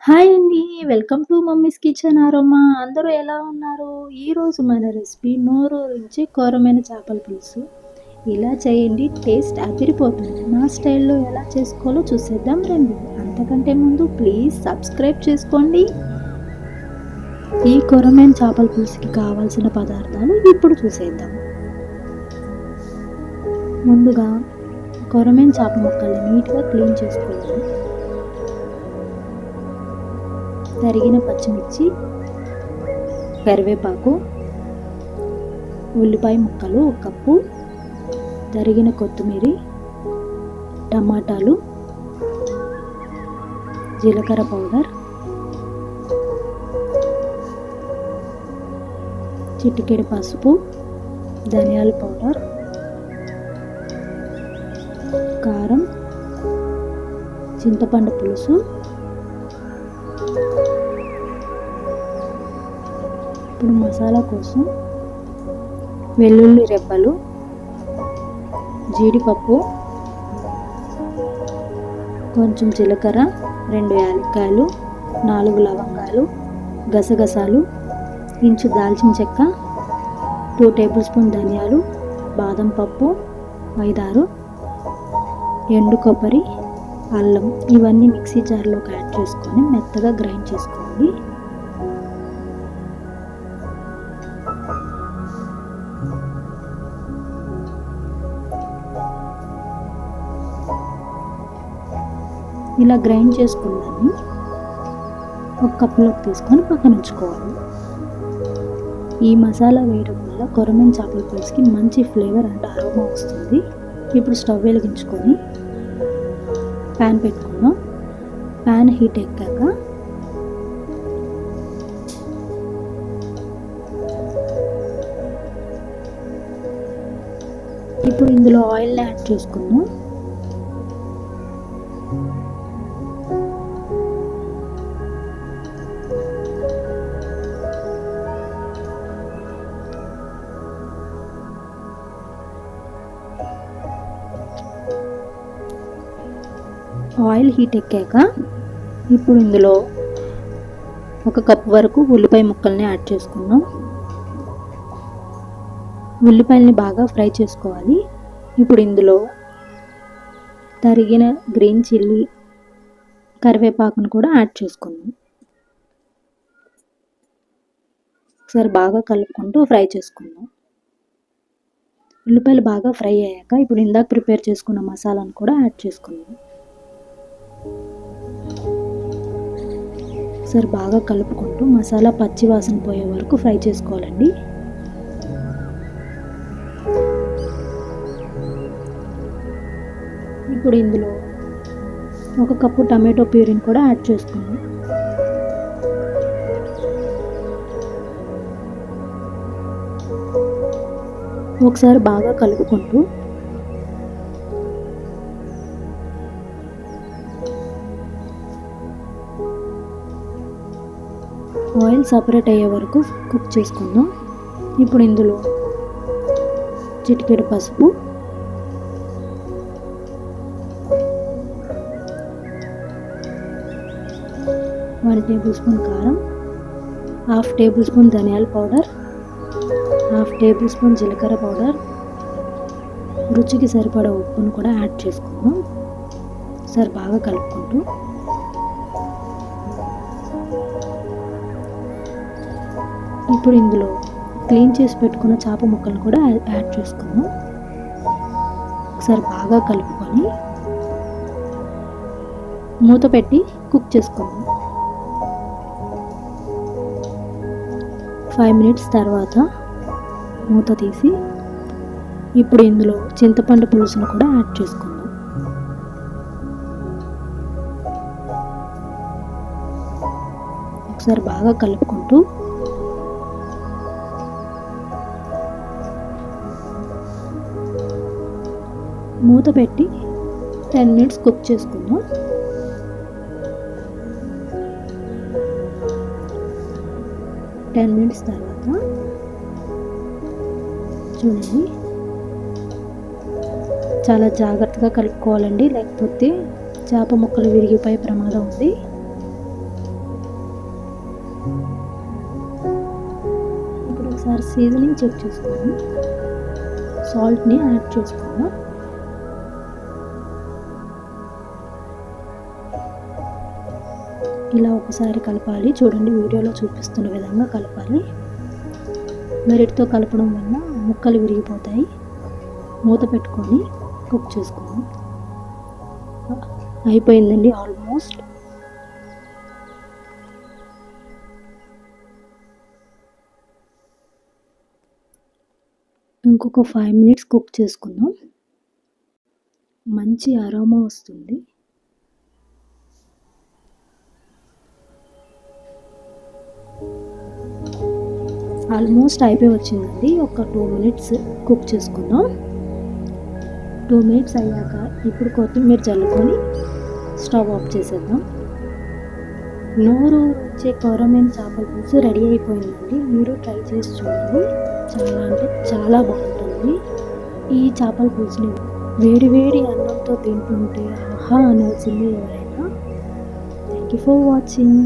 Hi అండి. Welcome to mummies kitchen aroma. అందరూ ఎలా ఉన్నారు? ఈరోజు మన రెసిపీ నోరూరించి కొరమైన చేపల పులుసు. ఇలా చేయండి, టేస్ట్ అదిరిపోతుంది. నా స్టైల్లో ఎలా చేసుకోవాలో చూసేద్దాం రండి. అంతకంటే ముందు ప్లీజ్ సబ్స్క్రైబ్ చేసుకోండి. ఈ కొరమైన చేపల పులుసుకి కావాల్సిన పదార్థాలు ఇప్పుడు చూసేద్దాం. ముందుగా కొరమైన చేప ముక్కల్ని నీట్గా క్లీన్ చేసుకోవాలి. తరిగిన పచ్చిమిర్చి, కరివేపాకు, ఉల్లిపాయ ముక్కలు 1 కప్పు, తరిగిన కొత్తిమీర, టమాటాలు, జీలకర్ర పౌడర్, చిటికెడు పసుపు, ధనియాల పౌడర్, కారం, చింతపండు పులుసు, ఇప్పుడు మసాలా కోసం వెల్లుల్లి రెబ్బలు, జీడిపప్పు, కొంచెం జీలకర్ర, 2 యాలక్కాయలు, 4 లవంగాలు, గసగసాలు, ఇంచు దాల్చిన చెక్క, 2 టేబుల్ స్పూన్ ధనియాలు, బాదం పప్పు, 5-6 ఎండు కొబ్బరి, అల్లం ఇవన్నీ మిక్సీ జార్లోకి యాడ్ చేసుకొని మెత్తగా గ్రైండ్ చేసుకోండి. ఇలా గ్రైండ్ చేసుకున్నాను. 1 కప్పులోకి తీసుకొని పక్కన ఉంచుకోవాలి. ఈ మసాలా వేయడం వల్ల కొరమైన చేపల పులుసుకి మంచి ఫ్లేవర్ అండ్ అరోమా వస్తుంది. ఇప్పుడు స్టవ్ వెలిగించుకొని ప్యాన్ పెట్టుకున్నాం. ప్యాన్ హీట్ ఎక్కాక ఇప్పుడు ఇందులో ఆయిల్ని యాడ్ చేసుకున్నాం. ఆయిల్ హీట్ ఎక్కాక ఇప్పుడు ఇందులో 1 కప్పు వరకు ఉల్లిపాయ ముక్కల్ని యాడ్ చేసుకున్నాం. ఉల్లిపాయల్ని బాగా ఫ్రై చేసుకోవాలి. ఇప్పుడు ఇందులో తరిగిన గ్రీన్ చిల్లీ, కరివేపాకును కూడా యాడ్ చేసుకున్నాం. ఒకసారి బాగా కలుపుకుంటూ ఫ్రై చేసుకుందాం. ఉల్లిపాయలు బాగా ఫ్రై అయ్యాక ఇప్పుడు ఇందాక ప్రిపేర్ చేసుకున్న మసాలాను కూడా యాడ్ చేసుకుందాం. ఒకసారి బాగా కలుపుకుంటూ మసాలా పచ్చి వాసన పోయే వరకు ఫ్రై చేసుకోవాలండి. ఇప్పుడు ఇందులో 1 కప్పు టమాటో ప్యూరీని కూడా యాడ్ చేసుకుందాం. ఒకసారి బాగా కలుపుకుంటూ ఆయిల్ సపరేట్ అయ్యే వరకు కుక్ చేసుకుందాం. ఇప్పుడు ఇందులో చిటికెడు పసుపు, 1 టేబుల్ స్పూన్ కారం, 1/2 టేబుల్ స్పూన్ ధనియాల పౌడర్, 1/2 టేబుల్ స్పూన్ జీలకర్ర పౌడర్, రుచికి సరిపడా ఉప్పును కూడా యాడ్ చేసుకుందాం. ఒకసారి బాగా కలుపుకుంటూ ఇప్పుడు ఇందులో క్లీన్ చేసి పెట్టుకున్న చేప ముక్కలను కూడా యాడ్ చేసుకుందాం. ఒకసారి బాగా కలుపుకొని మూత పెట్టి కుక్ చేసుకుందాం. 5 మినిట్స్ తర్వాత మూత తీసి ఇప్పుడు ఇందులో చింతపండు పులుసును కూడా యాడ్ చేసుకుందాం. ఒకసారి బాగా కలుపుకుంటూ మూత పెట్టి 10 మినిట్స్ కుక్ చేసుకుందాం. టెన్ మినిట్స్ తర్వాత చూడండి, చాలా జాగ్రత్తగా కలుపుకోవాలండి, లేకపోతే చేప ముక్కలు విరిగిపోయే ప్రమాదం ఉంది. ఒకసారి సీజనింగ్ చెక్ చేసుకుందాం. సాల్ట్ని యాడ్ చేసుకుందాం. ఇలా ఒకసారి కలపాలి. చూడండి, వీడియోలో చూపిస్తున్న విధంగా కలపాలి. గరిటతో కలపడం వల్ల ముక్కలు విరిగిపోతాయి. మూత పెట్టుకొని కుక్ చేసుకుందాం. అయిపోయిందండి ఆల్మోస్ట్. ఇంకొక 5 మినిట్స్ కుక్ చేసుకుందాం. మంచి అరోమా వస్తుంది. ఆల్మోస్ట్ అయిపోయి వచ్చిందండి. ఒక 2 మినిట్స్ కుక్ చేసుకుందాం. 2 మినిట్స్ అయ్యాక ఇప్పుడు కొత్తిమీర చల్లుకొని స్టవ్ ఆఫ్ చేసేద్దాం. నోరు వచ్చే కొరమైన చేపల పులుసు రెడీ అయిపోయిందండి. మీరు ట్రై చేసి చూడండి. చాలా అంటే చాలా బాగుంటుంది. ఈ చేపల పులుసుని వేడి వేడి అన్నంతో తింటుంటే ఆహా అనాల్సిందే ఎవరైనా. Thank you for watching.